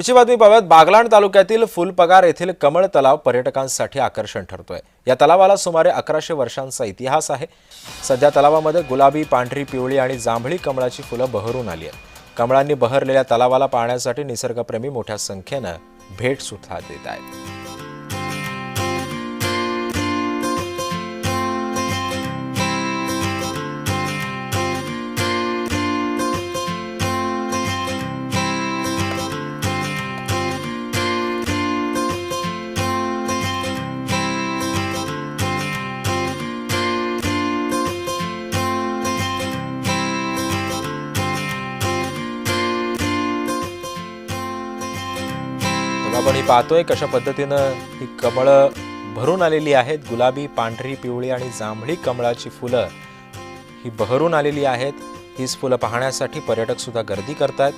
पुढची बातमी पाहूयात। बागलाण तालुक्यातील फुलपगार येथील कमळ तलाव पर्यटकांसाठी आकर्षण ठरतोय। या तलावाला सुमारे 1100 वर्षांचा इतिहास आहे। सध्या तलावामध्ये गुलाबी, पांढरी, पिवळी आणि जांभळी कमळाची फुलं बहरून आली आहेत। कमळांनी बहरलेल्या तलावाला पाहण्यासाठी निसर्गप्रेमी मोठ्या संख्येने भेट सुद्धा देत आहेत। आपण ही पाहतोय कशा पद्धतीनं ही कमळ भरून आलेली आहेत। गुलाबी, पांढरी, पिवळी आणि जांभळी कमळाची फुलं ही बहरून आलेली आहेत। हीच फुलं पाहण्यासाठी पर्यटक सुद्धा गर्दी करतात।